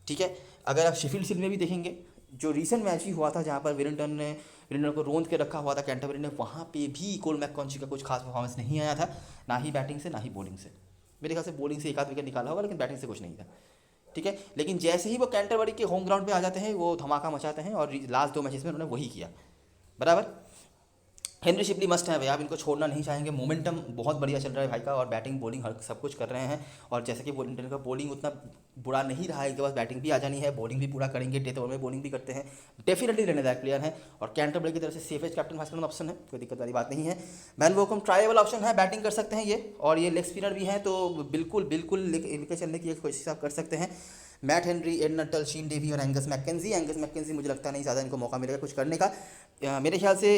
ठीक है। अगर आप शेफील्ड शील्ड में भी देखेंगे, जो रीसेंट मैच ही हुआ था जहाँ पर वेलिंगटन को रोंद के रखा हुआ था कैंटरबरी ने, वहाँ पे भी कोल मैककॉन्ची का कुछ खास परफॉर्मेंस नहीं आया था, ना ही बैटिंग से ना ही बॉलिंग से। मेरे ख्याल से बॉलिंग से एक आध विकेट निकाला होगा, लेकिन बैटिंग से कुछ नहीं था, ठीक है। लेकिन जैसे ही वो कैंटरबरी के होम ग्राउंड पे आ जाते हैं, वो धमाका मचाते हैं, और लास्ट 2 मैचेस में उन्होंने वही किया, बराबर। हेनरी शिपली मस्ट है भाई, आप इनको छोड़ना नहीं चाहेंगे। मोमेंटम बहुत बढ़िया चल रहा है भाई का, और बैटिंग बॉलिंग हर सब कुछ कर रहे हैं। और जैसे कि वेलिंगटन का बॉलिंग उतना बुरा नहीं रहा है, इनके पास बैटिंग भी आ जानी है, बॉलिंग भी पूरा करेंगे, डेथ ओवर में बॉलिंग भी करते हैं, डेफिनेटली रहने लायक प्लेयर हैं। और कैंटरबरी की तरफ से सेफेस्ट कैप्टन भास्कर ऑप्शन है, कोई दिक्कत वाली बात नहीं है। वैन वोकम ट्राएबल ऑप्शन है, बैटिंग कर सकते हैं ये, और ये लेग स्पिनर भी हैं, तो बिल्कुल लेके चलने की एक कोशिश आप कर सकते हैं। मैट हेनरी, एड नटल, शीन डेवी और एंगस मैक्केंजी मुझे लगता नहीं ज़्यादा इनको मौका मिलेगा कुछ करने का। मेरे ख्याल से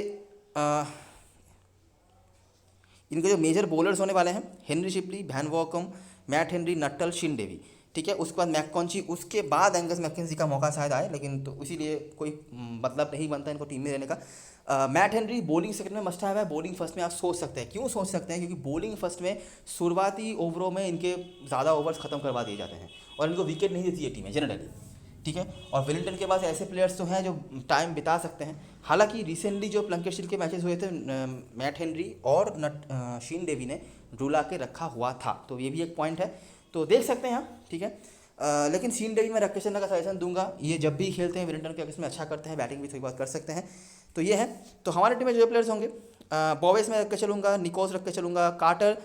इनके जो मेजर बॉलर्स होने वाले हैं, हेनरी शिपली, वैन वॉकम, Matt Henry, Nuttall, Shane Davey, ठीक है। उसके बाद मैककॉन्ची, उसके बाद एंगस मैकेंजी का मौका शायद आए, लेकिन तो इसीलिए कोई मतलब नहीं बनता इनको टीम में रहने का। मैट हेनरी बॉलिंग सेकंड में मस्ट हैव है, बॉलिंग फर्स्ट में आप सोच सकते हैं। क्यों सोच सकते हैं? क्योंकि बॉलिंग फर्स्ट में शुरुआती ओवरों में इनके ज़्यादा ओवर्स खत्म करवा दिए जाते हैं और इनको विकेट नहीं देती है टीमें जनरली, ठीक है। और वेलिंगटन के पास ऐसे प्लेयर्स तो हैं जो टाइम बिता सकते हैं। हालांकि रिसेंटली जो प्लंकेट शील्ड के मैचेस हुए थे, मैट हेनरी और शीन डेवी ने रुला के रखा हुआ था, तो ये भी एक पॉइंट है, तो देख सकते हैं आप, ठीक है। लेकिन शीन डेवी में रख के चलने का सजेशन दूंगा। ये जब भी खेलते हैं वेलिंगटन के अगेंस्ट में अच्छा करते हैं, बैटिंग भी थोड़ी बहुत कर सकते हैं, तो ये है। तो हमारे टीम में जो प्लेयर्स होंगे, बॉवेस में रख के चलूँगा, निकोल्स रख के चलूँगा, कार्टर,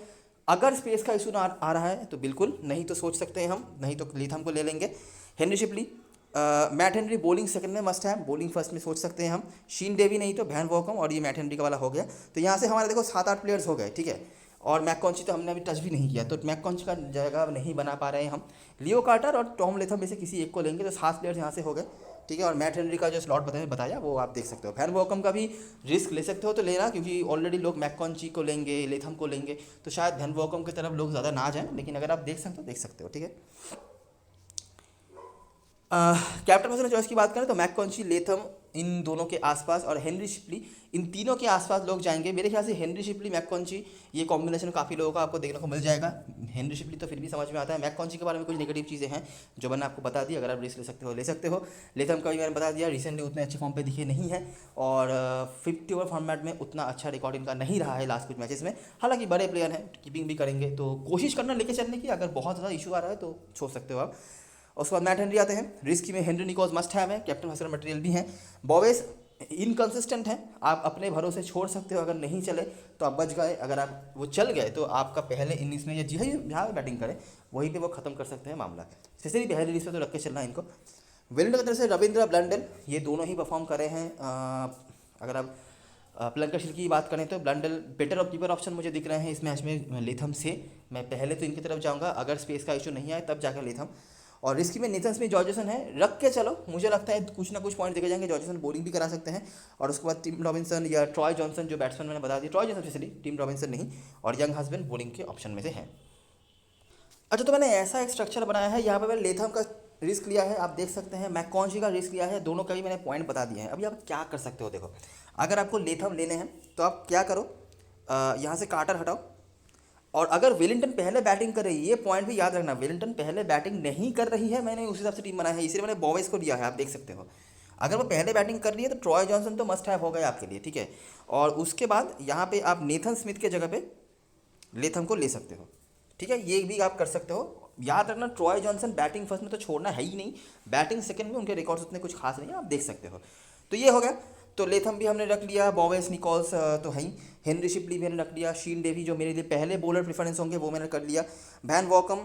अगर स्पेस का इशू आ रहा है तो बिल्कुल, नहीं तो सोच सकते हैं हम, नहीं तो लीथम को ले लेंगे। Henry Shipley, Matt Henry bowling second में मस्ट है, बॉलिंग फर्स्ट में सोच सकते हैं हम। शीन डेवी नहीं तो वैन वॉकम, और ये मैट हेनरी का वाला हो गया। तो यहाँ से हमारे देखो 7-8 प्लेयर्स हो गए, ठीक है। और मैककॉन्ची तो हमने अभी टच भी नहीं किया, तो मैककॉन्ची का जगह नहीं बना पा रहे हैं हम। लियो कार्टर और टॉम लेथम में से किसी एक को लेंगे, तो 7 प्लेयर्स यहाँ से हो गए। ठीक है। और मैट हेनरी का जो स्लॉट बताया वो आप देख सकते हो। वैन वॉकम का भी रिस्क ले सकते हो तो लेना, क्योंकि ऑलरेडी लोग मैककॉन्ची को लेंगे, लेथम को लेंगे, तो शायद वैन वॉकम की तरफ लोग ज़्यादा ना जाएं, लेकिन अगर आप देख सकते हो देख सकते हो, ठीक है। कैप्टन पर्सन चॉइस की बात करें तो मैककॉन्ची, लेथम, इन दोनों के आसपास और हेनरी शिपली, इन तीनों के आसपास लोग जाएंगे। मेरे ख्याल से हेनरी शिपली मैककॉन्ची ये कॉम्बिनेशन काफ़ी लोगों का आपको देखने को मिल जाएगा। हेनरी शिपली तो फिर भी समझ में आता है। मैककॉन्ची के बारे में कुछ नेगेटिव चीज़ें हैं जो मैंने आपको बता दी, अगर आप रिस्क ले सकते हो ले सकते हो। लेथम का भी मैंने बता दिया, रिसेंटली उतने अच्छे फॉर्म पे दिखे नहीं है और 50 ओवर फॉर्मेट में उतना अच्छा रिकॉर्ड इनका नहीं रहा है लास्ट कुछ मैचेस में। हालांकि बड़े प्लेयर हैं, कीपिंग भी करेंगे, तो कोशिश करना लेके चलने की। अगर बहुत ज़्यादा इशू आ रहा है तो छोड़ सकते हो आप। उसके बाद मैट हेनरी आते हैं। रिस्क में हेनरी निकोल्स मस्ट हैव है, कैप्टन हसल मटेरियल भी हैं। बॉवेस इनकन्सिस्टेंट हैं, आप अपने भरोसे छोड़ सकते हो, अगर नहीं चले तो आप बच गए, अगर आप वो चल गए तो आपका पहले इनिंग्स में या जहाँ बैटिंग करें वहीं पे वो ख़त्म कर सकते हैं मामला। जैसे पहले इनिंग्स में तो रख के चलना इनको। वेलिंगटन की तरफ से रविंद्र ब्लंडेल, ये दोनों ही परफॉर्म करे हैं। अगर आप प्लंकशिल की बात करें तो Blundell better of keeper option मुझे दिख रहे हैं इस मैच में लेथम से। मैं पहले तो इनकी तरफ जाऊँगा, अगर स्पेस का इशू नहीं आए तब जाकर लेथम। और रिस्की में नेथन स्मिथ, जॉर्जेसन है, रख के चलो, मुझे लगता है कुछ ना कुछ पॉइंट देखे जाएंगे। जॉर्जेसन बॉलिंग भी करा सकते हैं। और उसके बाद टिम रॉबिन्सन या ट्रॉय जॉनसन, जो बैट्समैन मैंने बता दिया, Troy Johnson specially, Tim Robinson नहीं, और यंग हस्बैंड बॉलिंग के ऑप्शन में से हैं। अच्छा, तो मैंने ऐसा एक स्ट्रक्चर बनाया है, यहाँ पर मैंने लेथम का रिस्क लिया है, आप देख सकते हैं, मैककॉन्ची का रिस्क लिया है, दोनों का ही मैंने पॉइंट बता दिए हैं। अभी आप क्या कर सकते हो, देखो, अगर आपको लेथम लेने हैं तो आप क्या करो, यहाँ से कार्टर हटाओ। और अगर वेलिंगटन पहले बैटिंग कर रही है, ये पॉइंट भी याद रखना, वेलिंगटन पहले बैटिंग नहीं कर रही है, मैंने उस हिसाब से टीम बनाई है, इसलिए मैंने बॉवेस को दिया है, आप देख सकते हो। अगर वो पहले बैटिंग कर रही है तो ट्रॉय जॉनसन तो मस्ट हैव हो गया आपके लिए, ठीक है। और उसके बाद यहाँ पे आप नेथन स्मिथ के जगह पे लेथम को ले सकते हो, ठीक है, ये भी आप कर सकते हो। याद रखना, ट्रॉय जॉनसन बैटिंग फर्स्ट में तो छोड़ना है ही नहीं, बैटिंग सेकंड में उनके रिकॉर्ड्स उतने कुछ खास नहीं है, आप देख सकते हो। तो ये हो गया। तो लेथम भी हमने रख लिया, बॉवेस, निकोल्स तो है ही, हेनरी शिपली भी मैंने रख लिया, शीन डेवी जो मेरे लिए पहले बॉलर प्रेफरेंस होंगे वो मैंने कर लिया, वैन वॉकम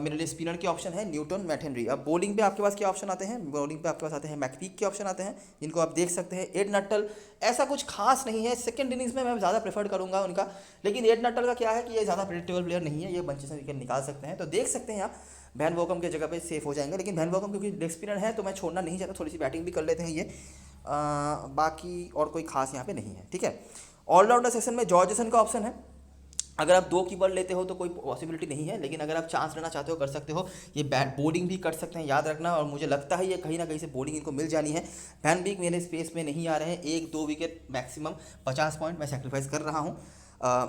मेरे लिए स्पिनर के ऑप्शन है, न्यूटन, मैट हेनरी। अब बॉलिंग पे आपके पास क्या ऑप्शन आते हैं, बॉलिंग पे आपके पास आते हैं मैकपीक के ऑप्शन आते हैं, जिनको आप देख सकते हैं। एड नट्टल, ऐसा कुछ खास नहीं है, सेकंड इनिंग्स में मैं ज़्यादा प्रेफर करूँगा उनका, लेकिन एड नट्टल का क्या है कि ये ज़्यादा प्रेडिक्टेबल प्लेयर नहीं है, ये बंचे से विकेट निकाल सकते हैं, तो देख सकते हैं आप वैन वॉकम के जगह पे सेफ हो जाएंगे। लेकिन वैन वॉकम क्योंकि लेग स्पिनर है तो मैं छोड़ना नहीं चाहता, थोड़ी सी बैटिंग भी कर लेते हैं ये। बाकी और कोई खास यहाँ पे नहीं है, ठीक है। ऑलराउंडर सेक्शन में जॉर्जेसन का ऑप्शन है, अगर आप 2 कीपर लेते हो तो कोई पॉसिबिलिटी नहीं है, लेकिन अगर आप चांस लेना चाहते हो कर सकते हो। ये बैट बॉलिंग भी कर सकते हैं, याद रखना, और मुझे लगता है ये कहीं ना कहीं से बॉलिंग इनको मिल जानी है। वैन बीक मेरे स्पेस में नहीं आ रहे हैं, 1-2 विकेट मैक्सिमम, 50 पॉइंट मैं सेक्रीफाइस कर रहा हूँ।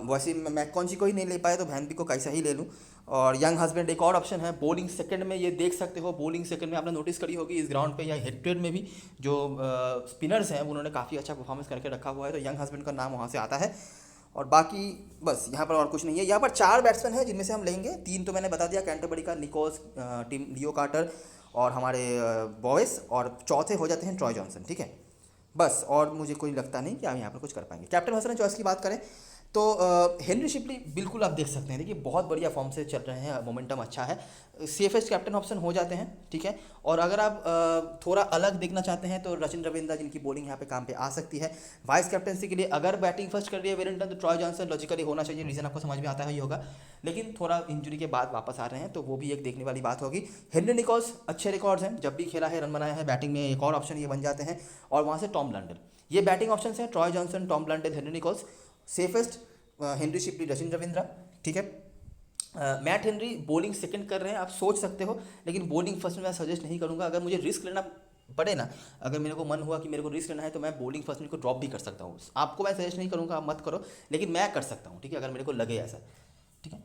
वैसे मैं मैककॉन्ची को ही नहीं ले पाया तो वैन बीक को कैसा ही ले लूँ। और यंग हस्बैंड एक और ऑप्शन है, बॉलिंग सेकंड में, ये देख सकते हो, बॉलिंग सेकंड में आपने नोटिस करी होगी इस ग्राउंड पे या हेड में भी जो स्पिनर्स हैं उन्होंने काफ़ी अच्छा परफॉर्मेंस करके रखा हुआ है, तो यंग हस्बैंड का नाम वहाँ से आता है। और बाकी बस यहाँ पर और कुछ नहीं है। यहाँ पर 4 बैट्समैन हैं जिनमें से हम लेंगे, 3 तो मैंने बता दिया, कैंटरबरी का निकोल्स, टीम लियो कार्टर और हमारे बॉयस, और चौथे हो जाते हैं ट्रॉय जॉनसन, ठीक है। बस और मुझे कोई लगता नहीं कि आप यहाँ पर कुछ कर पाएंगे। कैप्टन हसन चॉइस की बात करें तो हेनरी शिपली बिल्कुल आप देख सकते हैं, देखिए बहुत बढ़िया फॉर्म से चल रहे हैं, मोमेंटम अच्छा है, सेफेस्ट कैप्टन ऑप्शन हो जाते हैं, ठीक है। और अगर आप थोड़ा अलग देखना चाहते हैं तो रचिन रविंद्र, जिनकी बॉलिंग यहाँ पे काम पे आ सकती है। वाइस कैप्टनसी के लिए अगर बैटिंग फर्स्ट कर रही है वेलिंगटन तो ट्रॉय जॉनसन लॉजिकली होना चाहिए, रीज़न आपको समझ में आता है ही होगा, लेकिन थोड़ा इंजरी के बाद वापस आ रहे हैं तो वो भी एक देखने वाली बात होगी। हेनरी निकोल्स अच्छे रिकॉर्ड्स हैं, जब भी खेला है रन बनाया है, बैटिंग में एक और ऑप्शन ये बन जाते हैं। और वहाँ से टॉम ब्लंडेल, ये बैटिंग ऑप्शन हैं, Troy Johnson, Tom Blundell, Henry Nichols. Safest Henry Shipley, Rachin Ravindra, ठीक है। मैट हेनरी बॉलिंग सेकंड कर रहे हैं, आप सोच सकते हो, लेकिन बॉलिंग फर्स्ट में मैं सजेस्ट नहीं करूंगा। अगर मुझे रिस्क लेना पड़े ना, अगर मेरे को मन हुआ कि मेरे को रिस्क लेना है तो मैं बॉलिंग फर्स्ट में को ड्रॉप भी कर सकता हूँ, आपको मैं सजेस्ट नहीं करूँगा, आप मत करो, लेकिन मैं कर सकता हूँ, ठीक है, अगर मेरे को लगे ऐसा, ठीक है।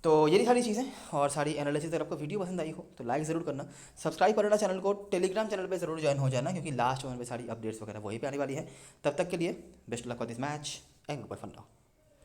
तो यही सारी चीज़ें और सारी एनालिसिस, अगर आपको वीडियो पसंद आई हो तो लाइक ज़रूर करना, सब्सक्राइब करना चैनल को, टेलीग्राम चैनल पे ज़रूर ज्वाइन हो जाना, क्योंकि लास्ट ओवर में सारी अपडेट्स वगैरह वहीं पे आने वाली है। तब तक के लिए best luck for this match and goodbye for now.